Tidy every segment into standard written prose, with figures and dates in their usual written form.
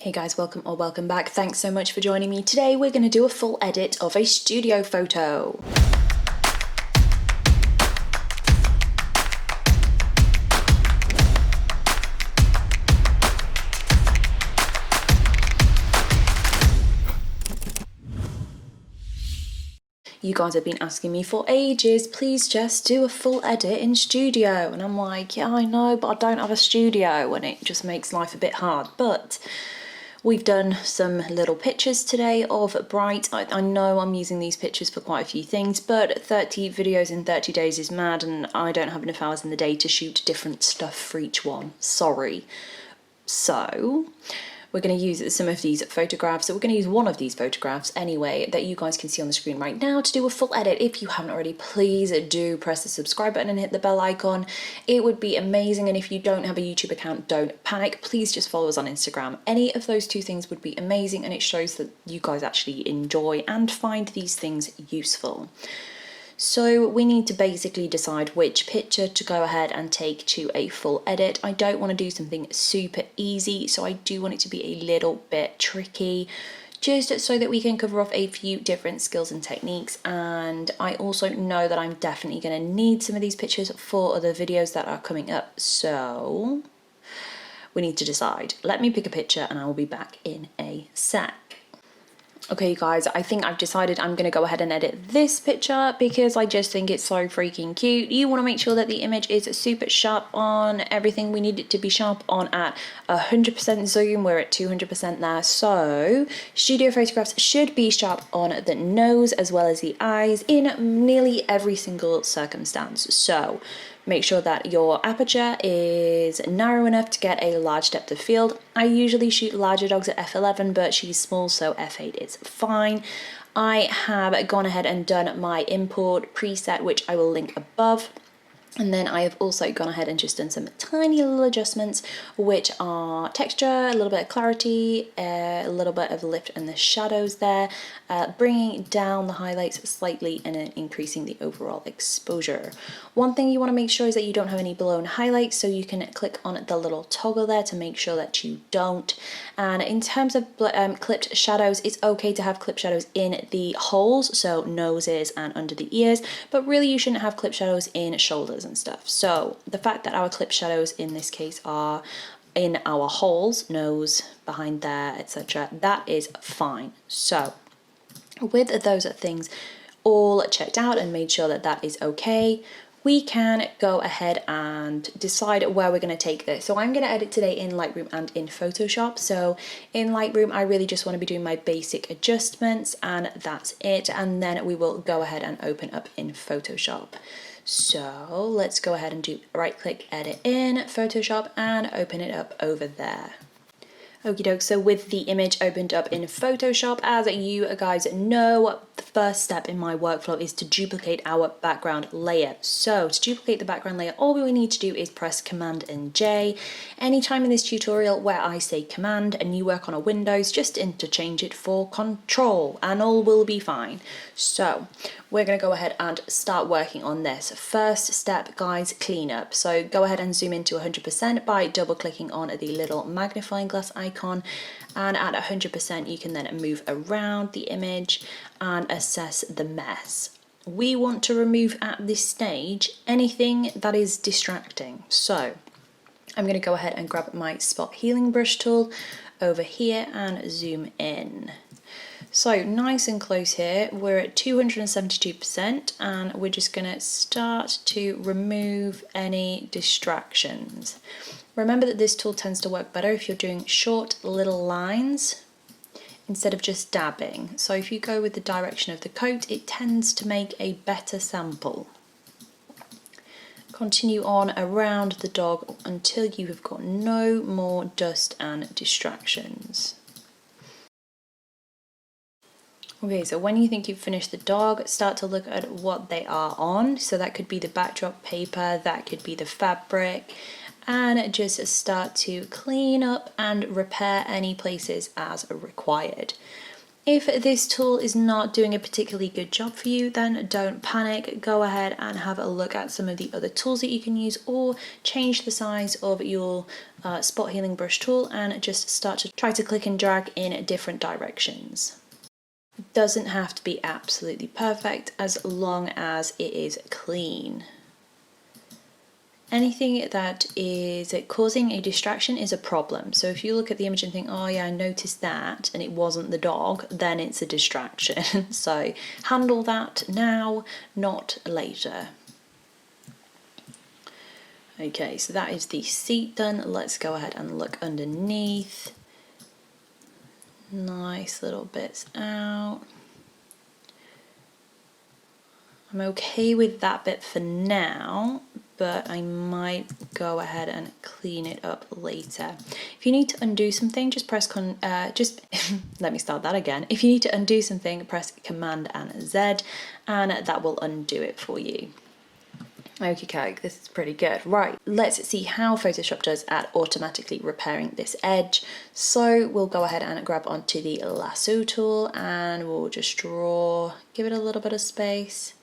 Hey guys, welcome or welcome back. Thanks so much for joining me. Today we're going to do a full edit of a studio photo. You guys have been asking me for ages, please just do a full edit in studio. And I'm like, yeah, I know, but I don't have a studio, and it just makes life a bit hard. But we've done some little pictures today of Bright. I know I'm using these pictures for quite a few things, but 30 videos in 30 days is mad, and I don't have enough hours in the day to shoot different stuff for each one. Sorry. So we're going to use some of these photographs. So we're going to use one of these photographs anyway that you guys can see on the screen right now to do a full edit. If you haven't already, please do press the subscribe button and hit the bell icon. It would be amazing. And if you don't have a YouTube account, don't panic. Please just follow us on Instagram. Any of those two things would be amazing, and it shows that you guys actually enjoy and find these things useful. So we need to basically decide which picture to go ahead and take to a full edit. I don't want to do something super easy, so I do want it to be a little bit tricky, just so that we can cover off a few different skills and techniques. And I also know that I'm definitely going to need some of these pictures for other videos that are coming up, so we need to decide. Let me pick a picture and I will be back in a sec. Okay, you guys, I think I've decided I'm going to go ahead and edit this picture because I just think it's so freaking cute. You want to make sure that the image is super sharp on everything. We need it to be sharp on at 100% zoom. We're at 200% there. So studio photographs should be sharp on the nose as well as the eyes in nearly every single circumstance. So make sure that your aperture is narrow enough to get a large depth of field. I usually shoot larger dogs at f11, but she's small, so f8 is fine. I have gone ahead and done my import preset, which I will link above. And then I have also gone ahead and just done some tiny little adjustments, which are texture, a little bit of clarity, a little bit of lift in the shadows there, bringing down the highlights slightly and then increasing the overall exposure. One thing you want to make sure is that you don't have any blown highlights, so you can click on the little toggle there to make sure that you don't. And in terms of clipped shadows, it's okay to have clipped shadows in the holes, so noses and under the ears, but really you shouldn't have clipped shadows in shoulders and stuff. So the fact that our clip shadows in this case are in our holes, nose, behind there, etc., that is fine. So with those things all checked out and made sure that that is okay, we can go ahead and decide where we're going to take this. So I'm going to edit today in Lightroom and in Photoshop. So in Lightroom, I really just want to be doing my basic adjustments and that's it. And then we will go ahead and open up in Photoshop. So let's go ahead and do right click, edit in Photoshop and open it up over there. Okie doke, so with the image opened up in Photoshop, as you guys know, the first step in my workflow is to duplicate our background layer. So to duplicate the background layer, all we need to do is press Command and J. Anytime in this tutorial where I say Command and you work on a Windows, just interchange it for Control and all will be fine. So we're going to go ahead and start working on this. First step, guys, cleanup. So go ahead and zoom into 100% by double clicking on the little magnifying glass icon, and at 100% you can then move around the image and assess the mess. We want to remove at this stage anything that is distracting. So I'm going to go ahead and grab my spot healing brush tool over here and zoom in. So nice and close here, we're at 272% and we're just going to start to remove any distractions. Remember that this tool tends to work better if you're doing short little lines instead of just dabbing. So if you go with the direction of the coat, it tends to make a better sample. Continue on around the dog until you have got no more dust and distractions. Okay, so when you think you've finished the dog, start to look at what they are on. So that could be the backdrop paper, that could be the fabric, and just start to clean up and repair any places as required. If this tool is not doing a particularly good job for you, then don't panic. Go ahead and have a look at some of the other tools that you can use, or change the size of your spot healing brush tool and just start to try to click and drag in different directions. It doesn't have to be absolutely perfect as long as it is clean. Anything that is causing a distraction is a problem. So if you look at the image and think, oh yeah, I noticed that, and it wasn't the dog, then it's a distraction. So handle that now, not later. Okay, so that is the seat done. Let's go ahead and look underneath. Nice little bits out. I'm okay with that bit for now, but I might go ahead and clean it up later. If you need to undo something, just press let me start that again. If you need to undo something, press Command and Z, and that will undo it for you. Okay, this is pretty good. Right, let's see how Photoshop does at automatically repairing this edge. So we'll go ahead and grab onto the lasso tool, and we'll just draw, give it a little bit of space,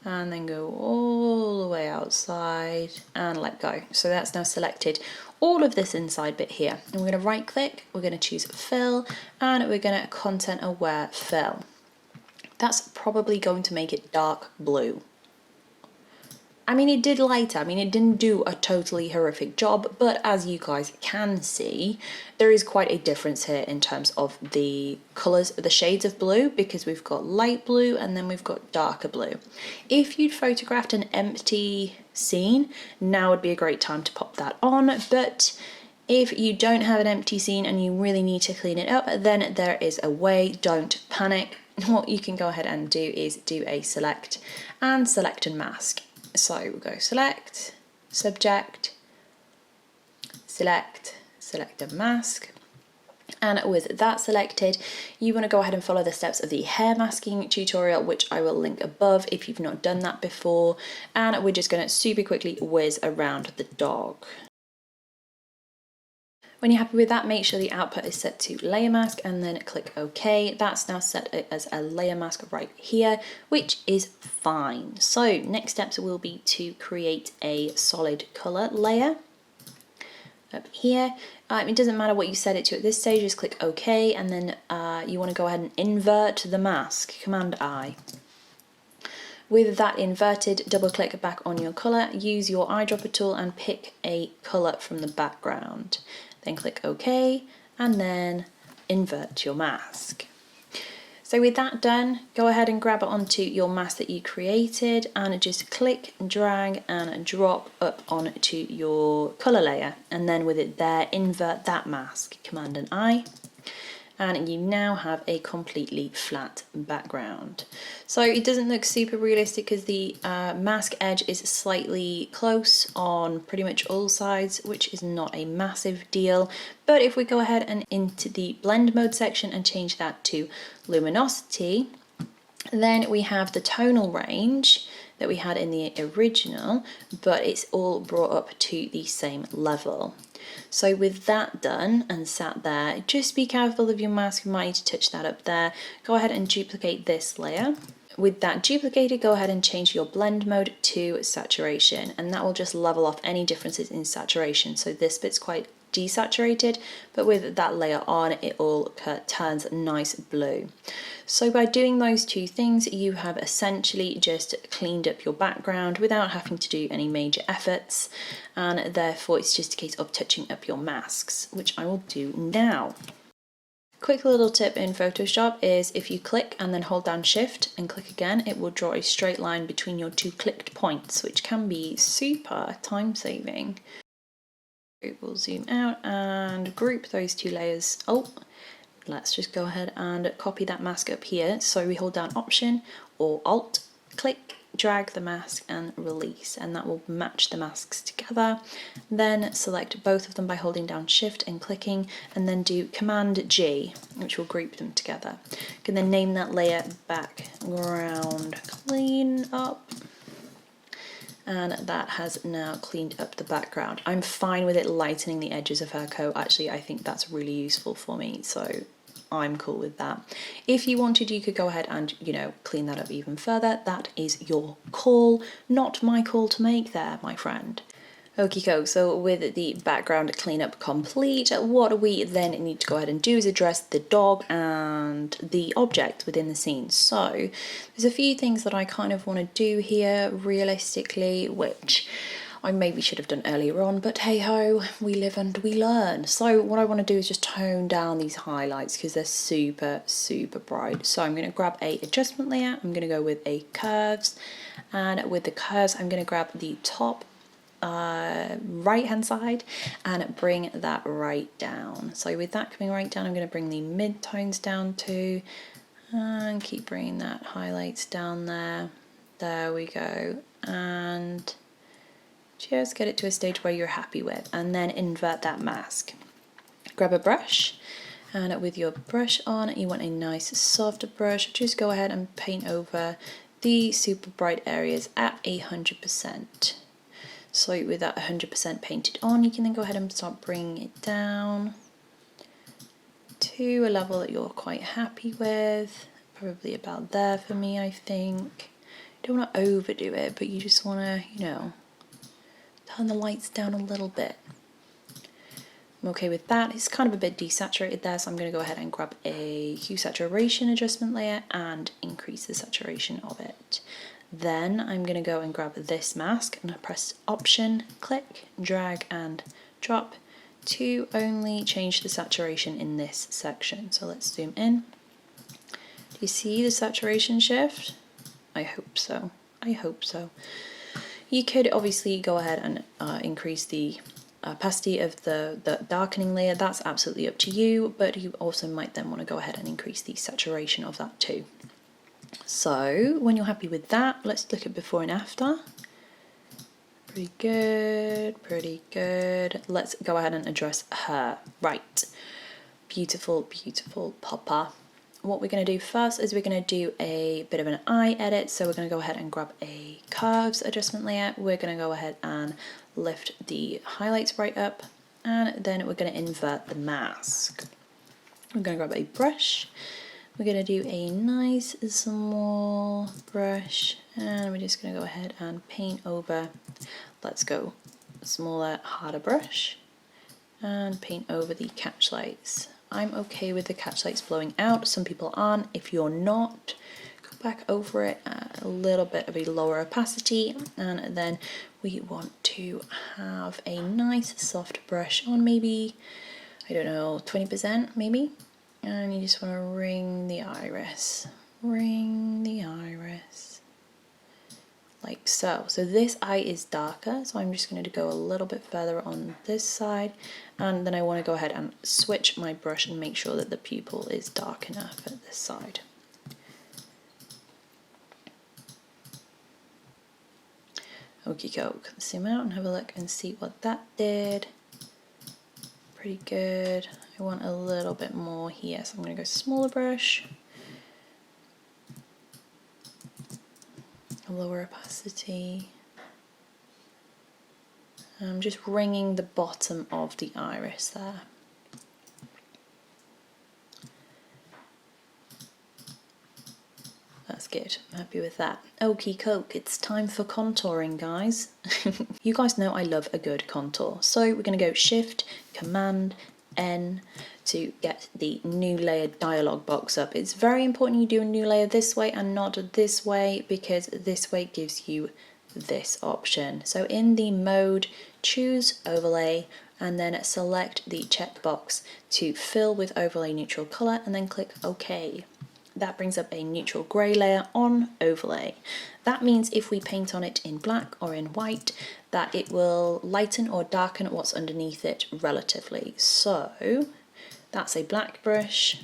and then go all the way outside and let go. So that's now selected all of this inside bit here. And we're going to right click, we're going to choose fill, and we're going to content aware fill. That's probably going to make it dark blue. I mean, it did lighter. I mean, it didn't do a totally horrific job, but as you guys can see, there is quite a difference here in terms of the colours, the shades of blue, because we've got light blue and then we've got darker blue. If you'd photographed an empty scene, now would be a great time to pop that on, but if you don't have an empty scene and you really need to clean it up, then there is a way. Don't panic. What you can go ahead and do is do a select and mask. So we'll go select, subject, select and mask. And with that selected, you want to go ahead and follow the steps of the hair masking tutorial, which I will link above if you've not done that before. And we're just going to super quickly whiz around the dog. When you're happy with that, make sure the output is set to layer mask and then click OK. That's now set as a layer mask right here, which is fine. So next steps will be to create a solid color layer up here. It doesn't matter what you set it to at this stage, just click OK, and then you want to go ahead and invert the mask, Command I. With that inverted, double click back on your colour, use your eyedropper tool and pick a colour from the background. Then click OK, and then invert your mask. So with that done, go ahead and grab it onto your mask that you created and just click, drag and drop up onto your colour layer, and then with it there, invert that mask, Command and I. And you now have a completely flat background. So it doesn't look super realistic because the mask edge is slightly close on pretty much all sides, which is not a massive deal. But if we go ahead and into the blend mode section and change that to luminosity, then we have the tonal range that we had in the original, but it's all brought up to the same level. So with that done and sat there, just be careful of your mask, you might need to touch that up there. Go ahead and duplicate this layer. With that duplicated, go ahead and change your blend mode to saturation, and that will just level off any differences in saturation. So this bit's quite desaturated, but with that layer on, it all turns nice blue. So by doing those two things, you have essentially just cleaned up your background without having to do any major efforts, and therefore it's just a case of touching up your masks, which I will do now. Quick little tip in Photoshop is if you click and then hold down Shift and click again, it will draw a straight line between your two clicked points, which can be super time saving. We'll zoom out and group those two layers. Oh, let's just go ahead and copy that mask up here. So we hold down Option or Alt, click, drag the mask and release, and that will match the masks together. Then select both of them by holding down Shift and clicking, and then do Command G, which will group them together. You can then name that layer Background Clean Up. And that has now cleaned up the background. I'm fine with it lightening the edges of her coat. Actually, I think that's really useful for me. So I'm cool with that. If you wanted, you could go ahead and, you know, clean that up even further. That is your call, not my call to make there, my friend. Okie so with the background cleanup complete, what we then need to go ahead and do is address the dog and the object within the scene. So there's a few things that I kind of want to do here realistically, which I maybe should have done earlier on, but hey ho, we live and we learn. So what I want to do is just tone down these highlights because they're super, super bright. So I'm going to grab a adjustment layer, I'm going to go with a curves, and with the curves I'm going to grab the top right hand side and bring that right down. So with that coming right down, I'm going to bring the mid tones down too and keep bringing that highlights down there. There we go, and just get it to a stage where you're happy with, and then invert that mask. Grab a brush, and with your brush on, you want a nice soft brush. Just go ahead and paint over the super bright areas at 100%. So with that 100% painted on, you can then go ahead and start bringing it down to a level that you're quite happy with. Probably about there for me, I think. You don't want to overdo it, but you just want to, you know, turn the lights down a little bit. I'm okay with that. It's kind of a bit desaturated there, so I'm going to go ahead and grab a hue saturation adjustment layer and increase the saturation of it. Then I'm going to go and grab this mask and I press Option, click, drag and drop to only change the saturation in this section. So let's zoom in. Do you see the saturation shift? I hope so. I hope so. You could obviously go ahead and increase the opacity of the darkening layer. That's absolutely up to you, but you also might then want to go ahead and increase the saturation of that too. So when you're happy with that, let's look at before and after. Pretty good, pretty good. Let's go ahead and address her. Right, beautiful, beautiful Papa. What we're going to do first is we're going to do a bit of an eye edit. So we're going to go ahead and grab a curves adjustment layer. We're going to go ahead and lift the highlights right up, and then we're going to invert the mask. We're going to grab a brush. We're going to do a nice small brush, and we're just going to go ahead and paint over. Let's go smaller, harder brush and paint over the catch lights. I'm okay with the catch lights blowing out. Some people aren't. If you're not, go back over it at a little bit of a lower opacity, and then we want to have a nice soft brush on maybe, I don't know, 20% maybe. And you just want to ring the iris, like so. So this eye is darker, so I'm just going to go a little bit further on this side, and then I want to go ahead and switch my brush and make sure that the pupil is dark enough at this side. Okie doke, zoom out and have a look and see what that did. Pretty good. I want a little bit more here, so I'm going to go smaller brush, a lower opacity. I'm just ringing the bottom of the iris there. That's good, I'm happy with that. Okie doke, it's time for contouring, guys. You guys know I love a good contour, so we're going to go Shift, Command, N to get the new layer dialog box up. It's very important you do a new layer this way and not this way, because this way gives you this option. So in the mode, choose overlay and then select the checkbox to fill with overlay neutral color and then click OK. That brings up a neutral grey layer on overlay. That means if we paint on it in black or in white, that it will lighten or darken what's underneath it relatively. So that's a black brush,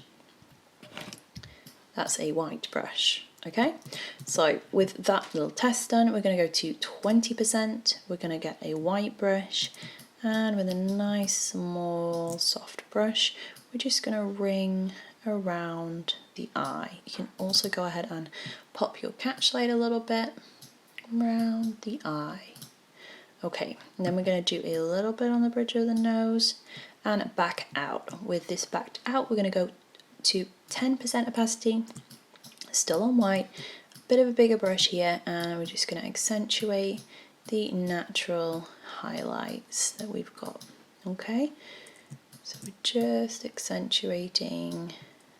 that's a white brush. Okay, so with that little test done, we're going to go to 20%. We're going to get a white brush, and with a nice small soft brush, we're just going to ring around the eye. You can also go ahead and pop your catch light a little bit around the eye. Okay, and then we're going to do a little bit on the bridge of the nose and back out. With this backed out, we're going to go to 10% opacity, still on white, bit of a bigger brush here, and we're just going to accentuate the natural highlights that we've got. Okay, so we're just accentuating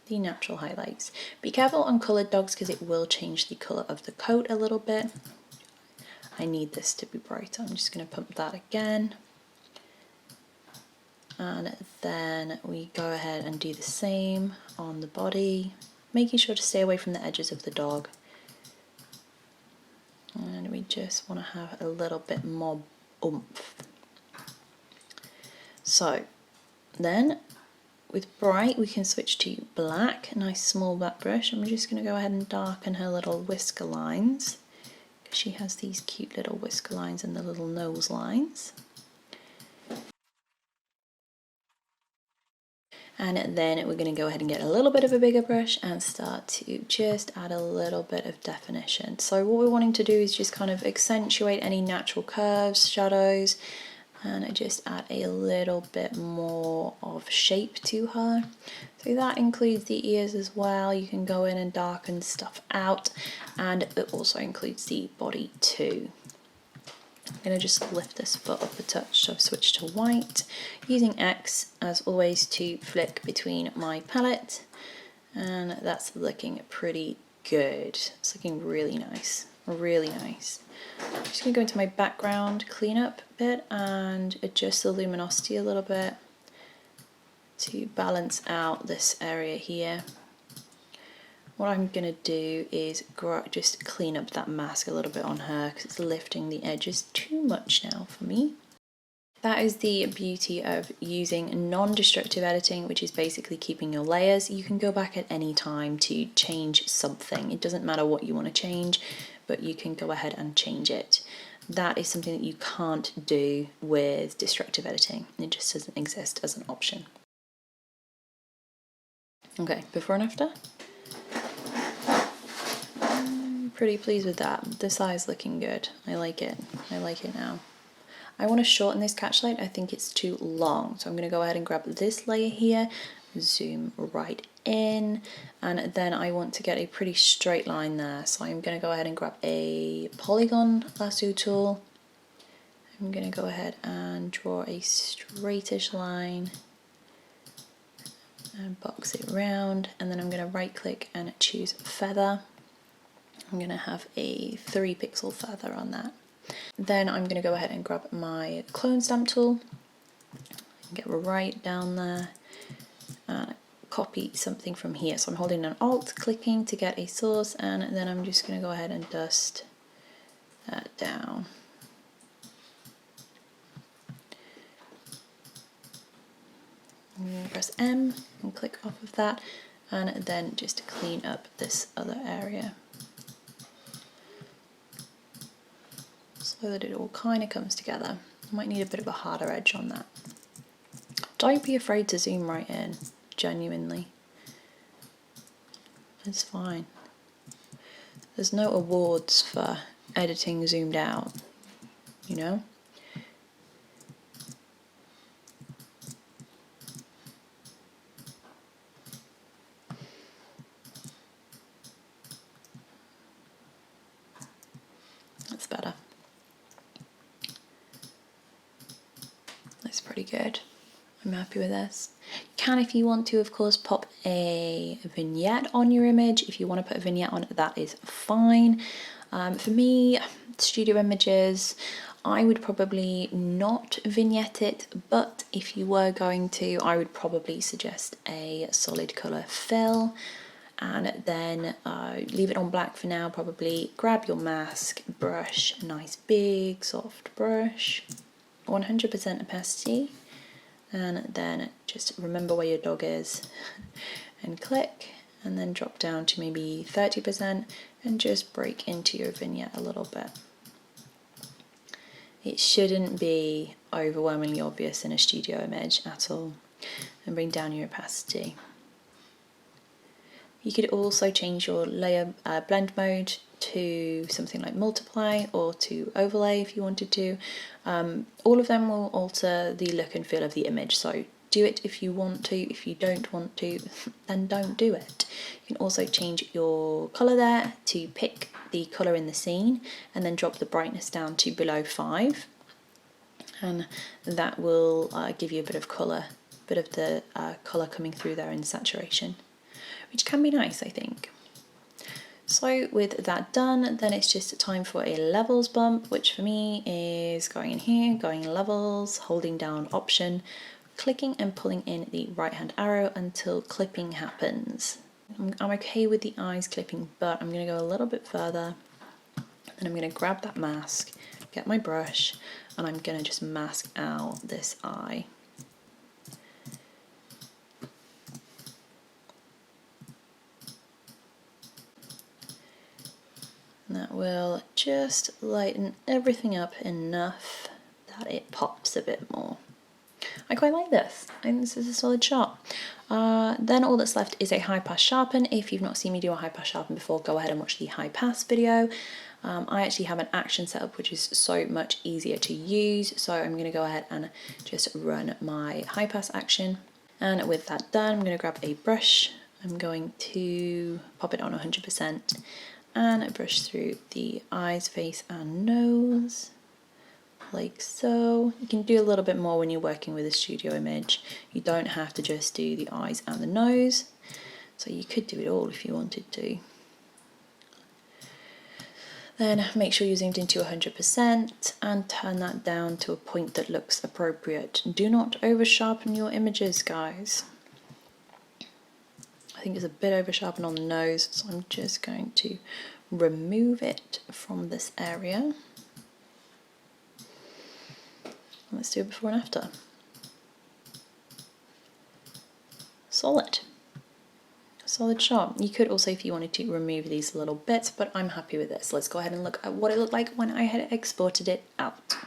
the natural highlights. Be careful on coloured dogs because it will change the colour of the coat a little bit. I need this to be brighter. I'm just going to pump that again. And then we go ahead and do the same on the body, making sure to stay away from the edges of the dog. And we just want to have a little bit more oomph. So then with bright we can switch to black, a nice small black brush, and we're just going to go ahead and darken her little whisker lines, because she has these cute little whisker lines and the little nose lines. And then we're going to go ahead and get a little bit of a bigger brush and start to just add a little bit of definition. So what we're wanting to do is just kind of accentuate any natural curves, shadows, and just add a little bit more of shape to her. So that includes the ears as well. You can go in and darken stuff out, and it also includes the body too. I'm going to just lift this foot up a touch, so I've switched to white, using X as always to flick between my palette, and that's looking pretty good. It's looking really nice, really nice. I'm just going to go into my background cleanup bit and adjust the luminosity a little bit to balance out this area here. What I'm going to do is just clean up that mask a little bit on her because it's lifting the edges too much now for me. That is the beauty of using non-destructive editing, which is basically keeping your layers. You can go back at any time to change something. It doesn't matter what you want to change, but you can go ahead and change it. That is something that you can't do with destructive editing. It just doesn't exist as an option. Okay, before and after. Pretty pleased with that. This eye is looking good. I like it. I like it now. I want to shorten this catch light. I think it's too long. So I'm going to go ahead and grab this layer here, zoom right in, and then I want to get a pretty straight line there. So I'm going to go ahead and grab a polygon lasso tool. I'm going to go ahead and draw a straightish line and box it around, and then I'm going to right click and choose feather. I'm going to have a 3 pixel feather on that. Then I'm going to go ahead and grab my clone stamp tool and get right down there and copy something from here. So I'm holding an Alt, clicking to get a source, and then I'm just going to go ahead and dust that down. I'm going to press M and click off of that, and then just clean up this other area, so that it all kind of comes together. I might need a bit of a harder edge on that. Don't be afraid to zoom right in, genuinely. It's fine. There's no awards for editing zoomed out, you know? That's better. That's pretty good. I'm happy with this. You can, if you want to, of course, pop a vignette on your image. If you want to put a vignette on it, that is fine. For me, studio images, I would probably not vignette it, but if you were going to, I would probably suggest a solid colour fill, and then leave it on black for now. Probably grab your mask, brush, a nice big soft brush, 100% opacity, and then just remember where your dog is and click, and then drop down to maybe 30% and just break into your vignette a little bit. It shouldn't be overwhelmingly obvious in a studio image at all. And bring down your opacity. You could also change your layer blend mode to something like multiply or to overlay if you wanted to. All of them will alter the look and feel of the image, so do it if you want to. If you don't want to, then don't do it. You can also change your colour there to pick the colour in the scene and then drop the brightness down to below 5, and that will give you a bit of colour, bit of the colour coming through there in saturation, which can be nice, I think. So with that done, then it's just time for a levels bump, which for me is going in here, going levels, holding down option, clicking and pulling in the right hand arrow until clipping happens. I'm okay with the eyes clipping, but I'm going to go a little bit further, and I'm going to grab that mask, get my brush, and I'm going to just mask out this eye. And that will just lighten everything up enough that it pops a bit more. I quite like this. I think this is a solid shot. Then all that's left is a high pass sharpen. If you've not seen me do a high pass sharpen before, go ahead and watch the high pass video. I actually have an action setup which is so much easier to use, so I'm going to go ahead and just run my high pass action. And with that done, I'm going to grab a brush. I'm going to pop it on 100% and brush through the eyes, face and nose, like so. You can do a little bit more when you're working with a studio image. You don't have to just do the eyes and the nose, so you could do it all if you wanted to. Then make sure you're zoomed into 100% and turn that down to a point that looks appropriate. Do not over sharpen your images, guys. I think it's a bit over sharpened on the nose, so I'm just going to remove it from this area. Let's do it before and after. Solid. Solid shot. You could also, if you wanted to, remove these little bits, but I'm happy with this. Let's go ahead and look at what it looked like when I had exported it out.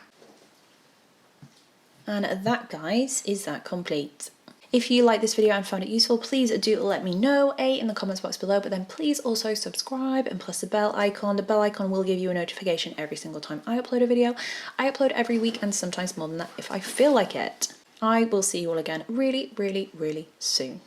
And that, guys, is that complete. If you like this video and found it useful, please do let me know, in the comments box below, but then please also subscribe and press the bell icon. The bell icon will give you a notification every single time I upload a video. I upload every week and sometimes more than that if I feel like it. I will see you all again really, really, really soon.